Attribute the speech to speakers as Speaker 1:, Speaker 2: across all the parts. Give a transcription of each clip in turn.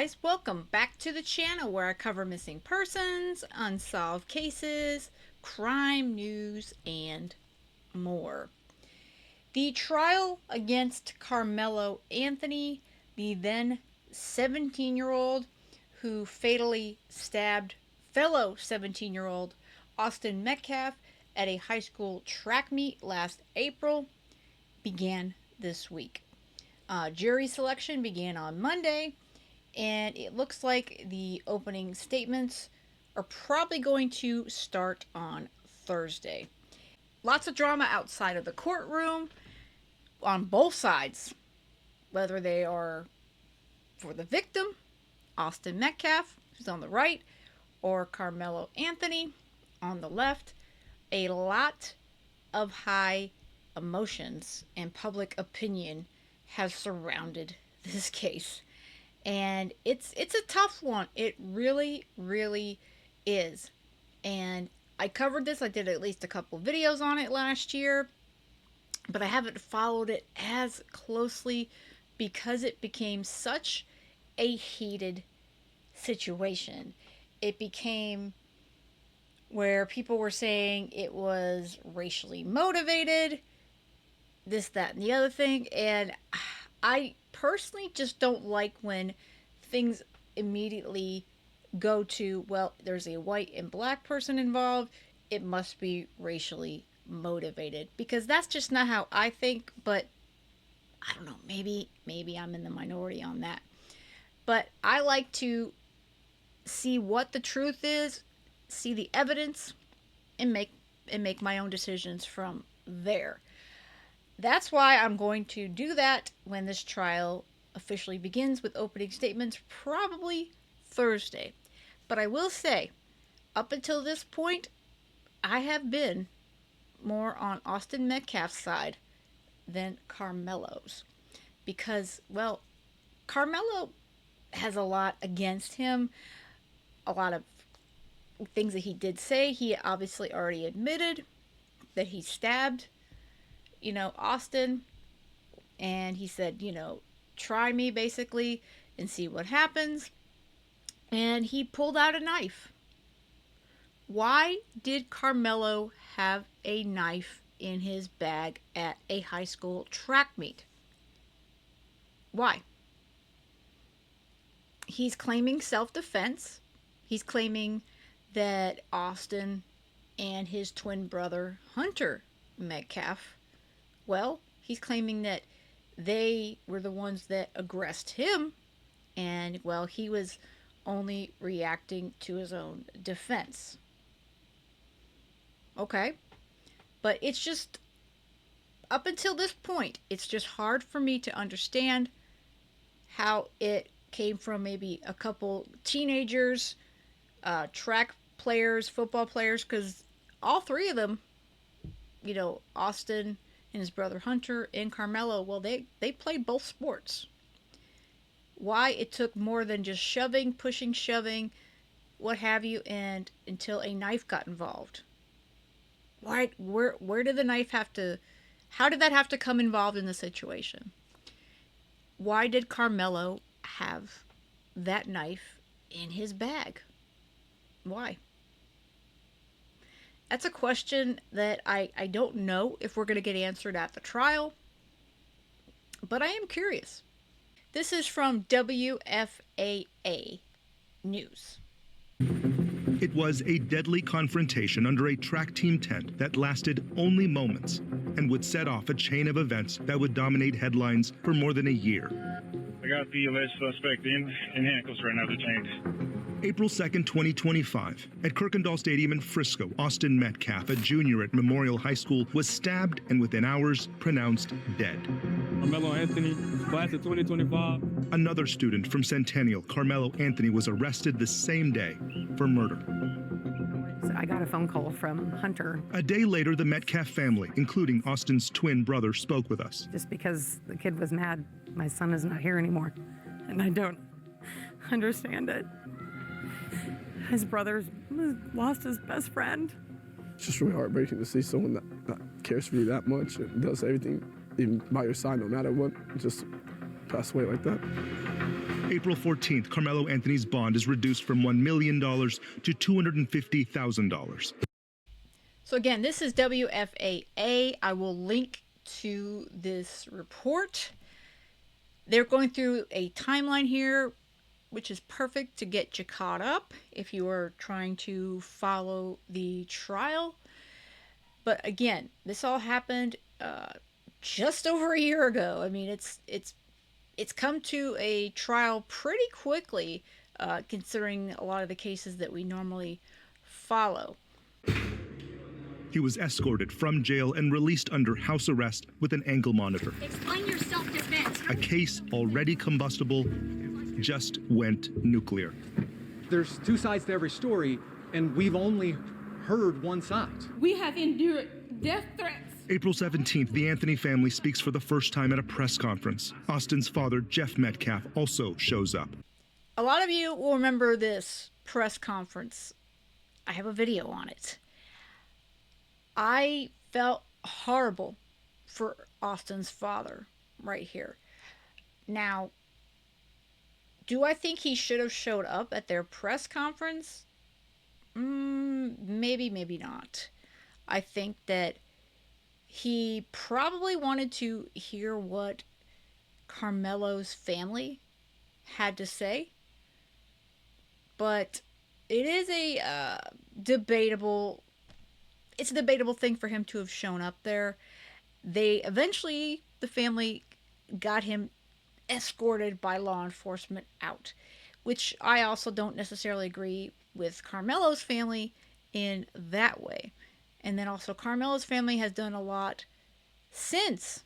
Speaker 1: guys, welcome back to the channel where I cover missing persons, unsolved cases, crime news, and more. The trial against Karmelo Anthony, the then 17-year-old who fatally stabbed fellow 17-year-old Austin Metcalf at a high school track meet last April, began this week. Jury selection began on Monday, and it looks like the opening statements are probably going to start on Thursday. Lots of drama outside of the courtroom on both sides, whether they are for the victim, Austin Metcalf, who's on the right, or Karmelo Anthony on the left. A lot of high emotions and public opinion have surrounded this case. And it's a tough one. It really, really is. And I covered this. I did at least a couple videos on it last year, but I haven't followed it as closely because it became such a heated situation. It became where people were saying it was racially motivated, this, that, and the other thing. And I personally just don't like when things immediately go to, well, there's a white and black person involved, it must be racially motivated, because that's just not how I think. But I don't know, maybe I'm in the minority on that. But I like to see what the truth is, see the evidence, and make my own decisions from there. That's why I'm going to do that when this trial officially begins with opening statements, probably Thursday. But I will say, up until this point, I have been more on Austin Metcalf's side than Karmelo's. Because, well, Karmelo has a lot against him, a lot of things that he did say. He obviously already admitted that he stabbed Austin, and he said, try me basically and see what happens. And he pulled out a knife. Why did Karmelo have a knife in his bag at a high school track meet? Why? He's claiming self-defense. He's claiming that Austin and his twin brother, Hunter Metcalf, well, he's claiming that they were the ones that aggressed him, and, well, he was only reacting to his own defense. Okay. But it's just, up until this point, it's just hard for me to understand how it came from maybe a couple teenagers, track players, football players, because all three of them, Austin and his brother Hunter and Karmelo, well, they play both sports. Why it took more than just shoving, pushing, shoving, what have you, and until a knife got involved. Why? Where did the knife have to? How did that have to come involved in the situation? Why did Karmelo have that knife in his bag? Why? That's a question that I don't know if we're going to get answered at the trial, but I am curious. This is from WFAA News.
Speaker 2: It was a deadly confrontation under a track team tent that lasted only moments and would set off a chain of events that would dominate headlines for more than a year.
Speaker 3: I got the alleged suspect in handcuffs right now, detained.
Speaker 2: April 2nd, 2025, at Kirkendall Stadium in Frisco, Austin Metcalf, a junior at Memorial High School, was stabbed and within hours pronounced dead.
Speaker 4: Karmelo Anthony, class of 2025.
Speaker 2: Another student from Centennial, Karmelo Anthony, was arrested the same day for murder.
Speaker 5: I got a phone call from Hunter.
Speaker 2: A day later, the Metcalf family, including Austin's twin brother, spoke with us.
Speaker 5: Just because the kid was mad, my son is not here anymore, and I don't understand it. His brother lost his best friend.
Speaker 6: It's just really heartbreaking to see someone that cares for you that much and does everything, even by your side, no matter what, just pass away like that.
Speaker 2: April 14th, Karmelo Anthony's bond is reduced from $1 million to $250,000.
Speaker 1: So again, this is WFAA. I will link to this report. They're going through a timeline here, which is perfect to get you caught up if you are trying to follow the trial. But again, this all happened just over a year ago. I mean, it's come to a trial pretty quickly, considering a lot of the cases that we normally follow.
Speaker 2: He was escorted from jail and released under house arrest with an ankle monitor.
Speaker 7: Explain your self-defense.
Speaker 2: A case already combustible just went nuclear.
Speaker 8: There's two sides to every story, and we've only heard one side.
Speaker 9: We have endured death threats.
Speaker 2: April 17th, the Anthony family speaks for the first time at a press conference. Austin's father, Jeff Metcalf, also shows up.
Speaker 1: A lot of you will remember this press conference. I have a video on it. I felt horrible for Austin's father right here. Now, do I think he should have showed up at their press conference? Maybe, maybe not. I think that he probably wanted to hear what Karmelo's family had to say. But it is a debatable thing for him to have shown up there. The family got him escorted by law enforcement out, which I also don't necessarily agree with Karmelo's family in that way. And then also Karmelo's family has done a lot since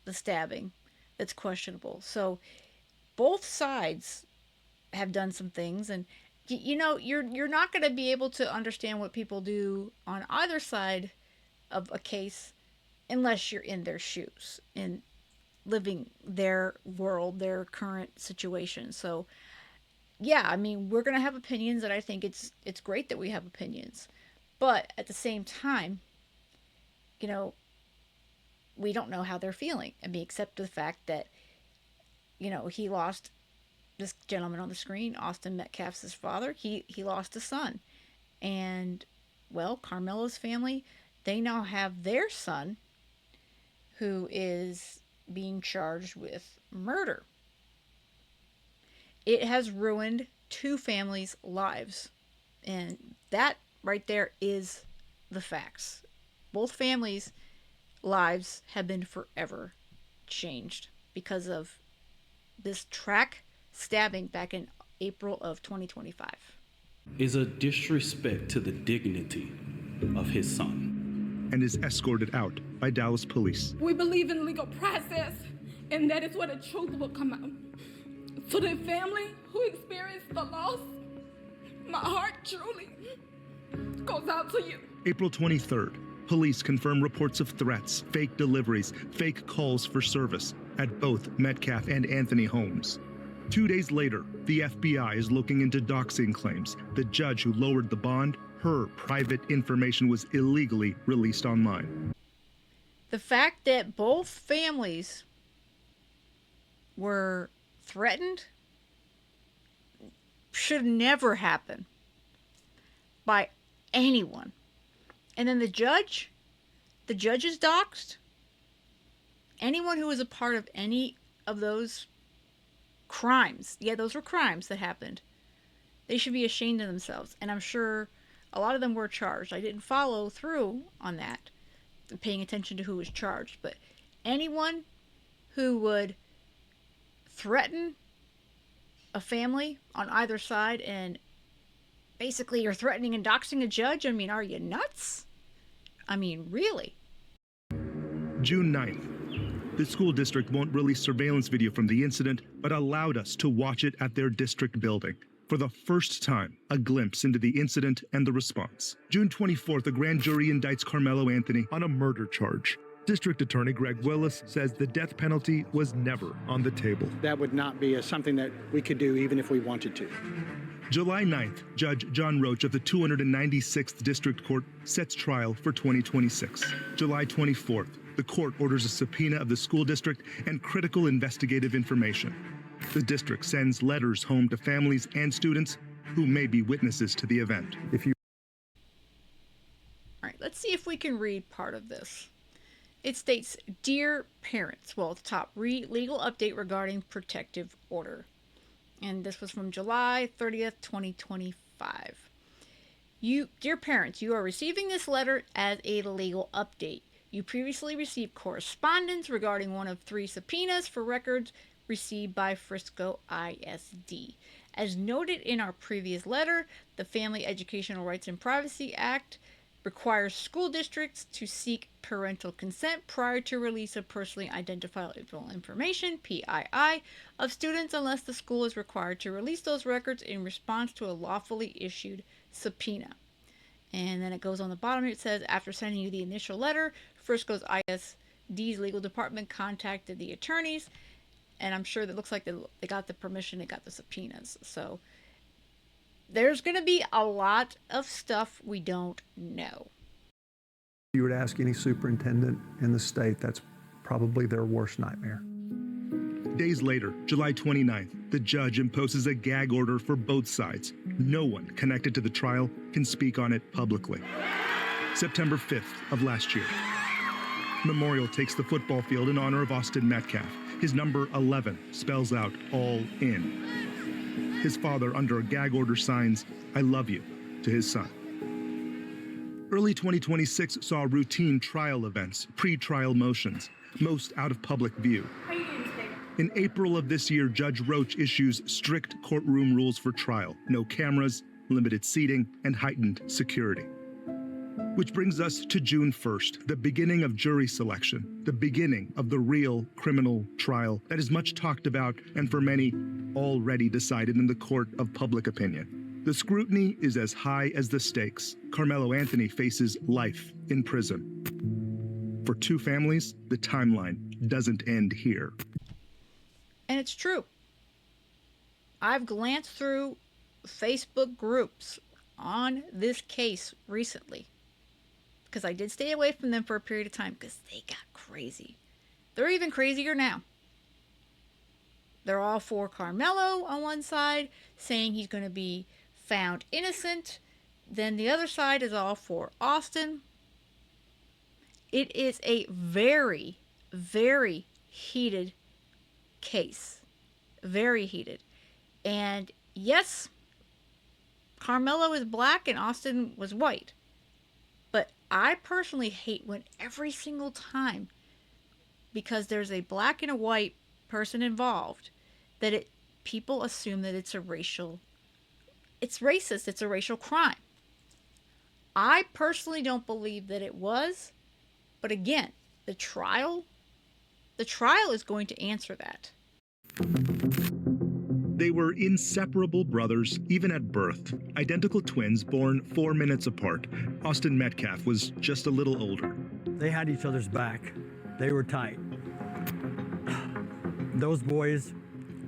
Speaker 1: the stabbing that's questionable. So both sides have done some things, and you know, you're not going to be able to understand what people do on either side of a case unless you're in their shoes and living their world, their current situation. So yeah, I mean, we're going to have opinions, and I think it's great that we have opinions. But at the same time, you know, we don't know how they're feeling. I mean, except the fact that, you know, he lost this gentleman on the screen, Austin Metcalf's father. He lost a son. And, well, Karmelo's family, they now have their son who is being charged with murder. It has ruined two families' lives. And that right there is the facts. Both families' lives have been forever changed because of this track stabbing back in April of 2025.
Speaker 10: Is a disrespect to the dignity of his son.
Speaker 2: And is escorted out by Dallas police.
Speaker 9: We believe in legal process, and that is where the truth will come out. To the family who experienced the loss, my heart truly goes out to you.
Speaker 2: April 23rd, police confirm reports of threats, fake deliveries, fake calls for service at both Metcalf and Anthony homes. 2 days later, the FBI is looking into doxing claims. The judge who lowered the bond, her private information was illegally released online.
Speaker 1: The fact that both families were threatened should never happen by anyone. And then the judge is doxxed. Anyone who was a part of any of those crimes, yeah, those were crimes that happened, they should be ashamed of themselves. And I'm sure a lot of them were charged. I didn't follow through on that, paying attention to who was charged. But anyone who would threaten a family on either side, and basically you're threatening and doxing a judge, I mean, are you nuts? I mean, really?
Speaker 2: June 9th. The school district won't release surveillance video from the incident, but allowed us to watch it at their district building. For the first time, a glimpse into the incident and the response. June 24th, a grand jury indicts Karmelo Anthony on a murder charge. District Attorney Greg Willis says the death penalty was never on the table.
Speaker 11: That would not be something that we could do even if we wanted to.
Speaker 2: July 9th, Judge John Roach of the 296th District Court sets trial for 2026. July 24th, the court orders a subpoena of the school district and critical investigative information. The district sends letters home to families and students who may be witnesses to the event.
Speaker 1: All right, let's see if we can read part of this. It states, "Dear parents," well, at the top, read legal update regarding protective order. And this was from July 30th, 2025. Dear parents, you are receiving this letter as a legal update. You previously received correspondence regarding one of 3 subpoenas for records received by Frisco ISD. As noted in our previous letter, the Family Educational Rights and Privacy Act requires school districts to seek parental consent prior to release of personally identifiable information, PII, of students unless the school is required to release those records in response to a lawfully issued subpoena. And then it goes on the bottom here, it says, after sending you the initial letter, Frisco's ISD's legal department contacted the attorneys, and I'm sure that looks like they got the permission, they got the subpoenas. So there's going to be a lot of stuff we don't know.
Speaker 12: If you were to ask any superintendent in the state, that's probably their worst nightmare.
Speaker 2: Days later, July 29th, the judge imposes a gag order for both sides. No one connected to the trial can speak on it publicly. September 5th of last year, Memorial takes the football field in honor of Austin Metcalf. His number 11 spells out "all in." His father, under a gag order, signs "I love you" to his son. Early 2026 saw routine trial events, pre-trial motions, most out of public view. In April of this year, Judge Roach issues strict courtroom rules for trial: no cameras, limited seating, and heightened security. Which brings us to June 1st, the beginning of jury selection, the beginning of the real criminal trial that is much talked about and for many already decided in the court of public opinion. The scrutiny is as high as the stakes. Karmelo Anthony faces life in prison. For 2 families, the timeline doesn't end here.
Speaker 1: And it's true. I've glanced through Facebook groups on this case recently, because I did stay away from them for a period of time because they got crazy. They're even crazier now. They're all for Karmelo on one side, saying he's going to be found innocent. Then the other side is all for Austin. It is a very, very heated case. Very heated. And yes, Karmelo is black and Austin was white. But I personally hate when every single time, because there's a black and a white person involved, that people assume that it's racist, it's a racial crime. I personally don't believe that it was, but again, the trial is going to answer that.
Speaker 2: They were inseparable brothers, even at birth. Identical twins born 4 minutes apart. Austin Metcalf was just a little older.
Speaker 13: They had each other's back. They were tight. Those boys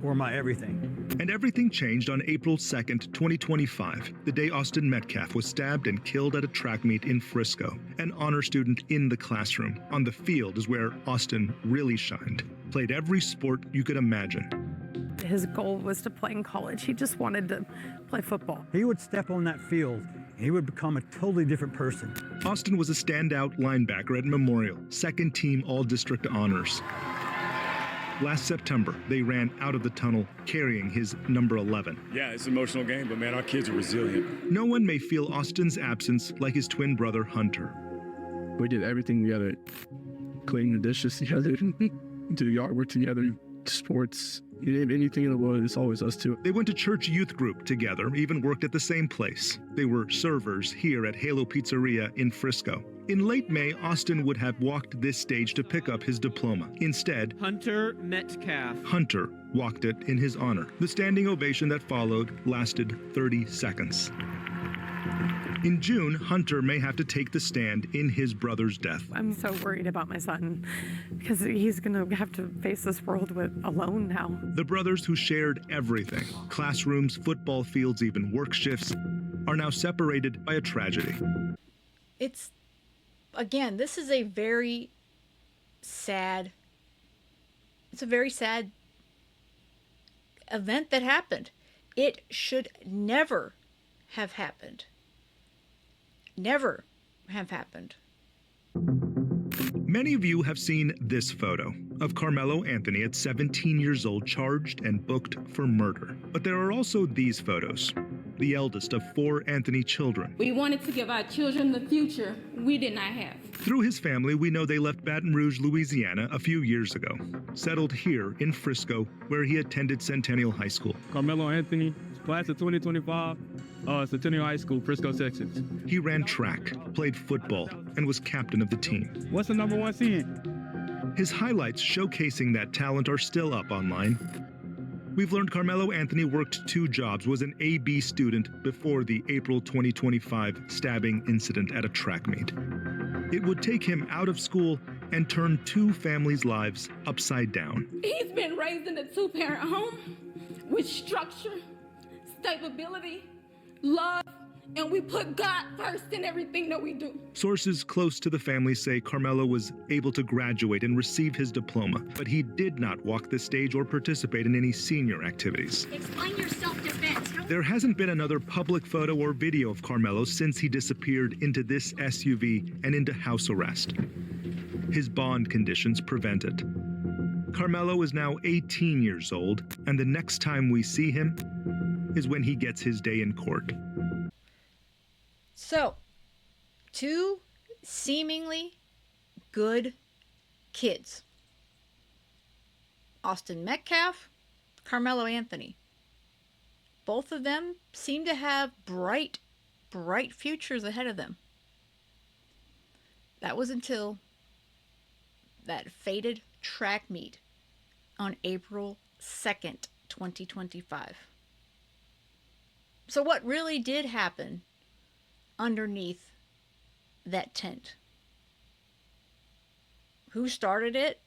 Speaker 13: were my everything.
Speaker 2: And everything changed on April 2nd, 2025, the day Austin Metcalf was stabbed and killed at a track meet in Frisco. An honor student in the classroom. On the field is where Austin really shined. Played every sport you could imagine.
Speaker 5: His goal was to play in college. He just wanted to play football.
Speaker 13: He would step on that field, and he would become a totally different person.
Speaker 2: Austin was a standout linebacker at Memorial, second-team All-District honors. Last September, they ran out of the tunnel carrying his number 11.
Speaker 4: Yeah, it's an emotional game, but man, our kids are resilient.
Speaker 2: No one may feel Austin's absence like his twin brother, Hunter.
Speaker 6: We did everything together. Cleaning the dishes together, do yard work together, sports. You name anything in the world, it's always us two.
Speaker 2: They went to church youth group together, even worked at the same place. They were servers here at Halo Pizzeria in Frisco. In late May, Austin would have walked this stage to pick up his diploma. Instead,
Speaker 14: Hunter Metcalf.
Speaker 2: Hunter walked it in his honor. The standing ovation that followed lasted 30 seconds. In June, Hunter may have to take the stand in his brother's death.
Speaker 5: I'm so worried about my son because he's going to have to face this world alone now.
Speaker 2: The brothers who shared everything, classrooms, football fields, even work shifts, are now separated by a tragedy.
Speaker 1: This is a very sad event that happened. It should never have happened. Never have happened.
Speaker 2: Many of you have seen this photo of Karmelo Anthony at 17 years old, charged and booked for murder. But there are also these photos, the eldest of 4 Anthony children.
Speaker 9: We wanted to give our children the future we did not have.
Speaker 2: Through his family, we know they left Baton Rouge, Louisiana a few years ago, settled here in Frisco, where he attended Centennial High School.
Speaker 6: Karmelo Anthony, class of 2025, Centennial High School, Frisco, Texas.
Speaker 2: He ran track, played football, and was captain of the team.
Speaker 6: What's the number 1 seed?
Speaker 2: His highlights showcasing that talent are still up online. We've learned Karmelo Anthony worked 2 jobs, was an AB student before the April 2025 stabbing incident at a track meet. It would take him out of school and turn 2 families' lives upside down.
Speaker 9: He's been raised in a 2-parent home with structure, stability, love, and we put God first in everything that we do.
Speaker 2: Sources close to the family say Karmelo was able to graduate and receive his diploma, but he did not walk the stage or participate in any senior activities.
Speaker 7: Explain your self-defense.
Speaker 2: There hasn't been another public photo or video of Karmelo since he disappeared into this SUV and into house arrest. His bond conditions prevent it. Karmelo is now 18 years old, and the next time we see him is when he gets his day in court.
Speaker 1: So, 2 seemingly good kids. Austin Metcalf, Karmelo Anthony. Both of them seem to have bright futures ahead of them. That was until that fated track meet on April 2nd, 2025. So what really did happen underneath that tent? Who started it?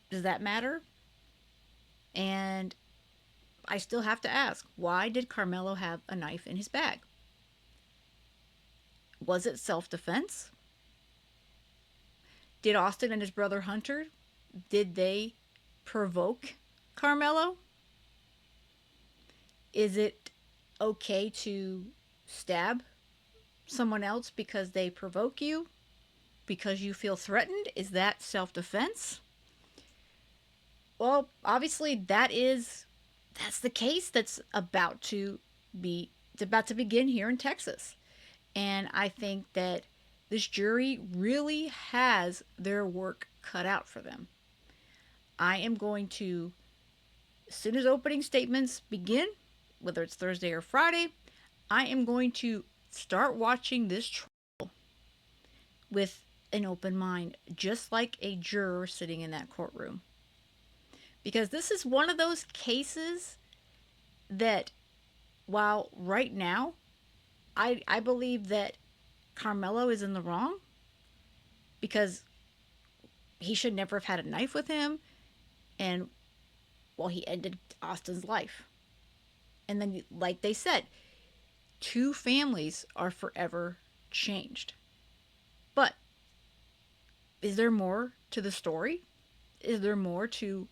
Speaker 1: Does that matter? And I still have to ask, why did Karmelo have a knife in his bag? Was it self-defense? Did Austin and his brother Hunter, did they provoke Karmelo? Is it okay to stab someone else because they provoke you? Because you feel threatened? Is that self-defense? Well, obviously that's the case that's about to begin here in Texas. And I think that this jury really has their work cut out for them. I am going to, as soon as opening statements begin, whether it's Thursday or Friday, I am going to start watching this trial with an open mind, just like a juror sitting in that courtroom. Because this is one of those cases that, while right now, I believe that Karmelo is in the wrong, because he should never have had a knife with him, and, well, he ended Austin's life. And then, like they said, 2 families are forever changed. But is there more to the story? Is there more to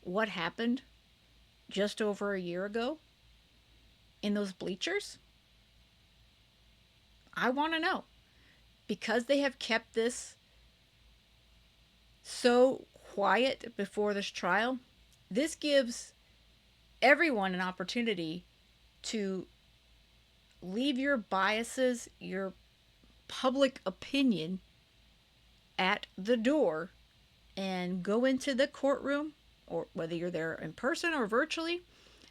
Speaker 1: what happened just over a year ago in those bleachers? I want to know. Because they have kept this so quiet before this trial, this gives everyone an opportunity to leave your biases, your public opinion at the door and go into the courtroom, or whether you're there in person or virtually,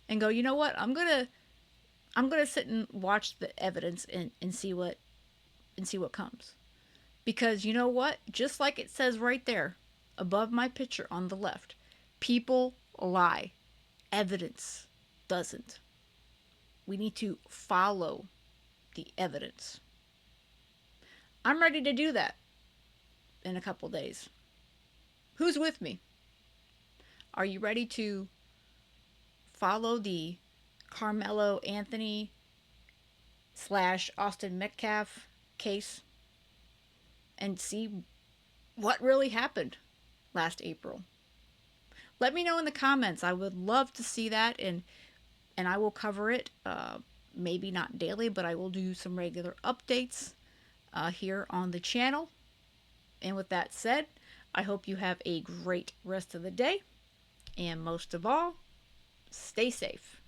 Speaker 1: and go, you know what, I'm gonna sit and watch the evidence and see what comes. Because you know what, just like it says right there above my picture on the left, people lie, evidence doesn't. We need to follow the evidence. I'm ready to do that in a couple days. Who's with me? Are you ready to follow the Karmelo Anthony / Austin Metcalf case and see what really happened last April? Let me know in the comments. I would love to see that, and I will cover it. Maybe not daily, but I will do some regular updates here on the channel. And with that said, I hope you have a great rest of the day. And most of all, stay safe.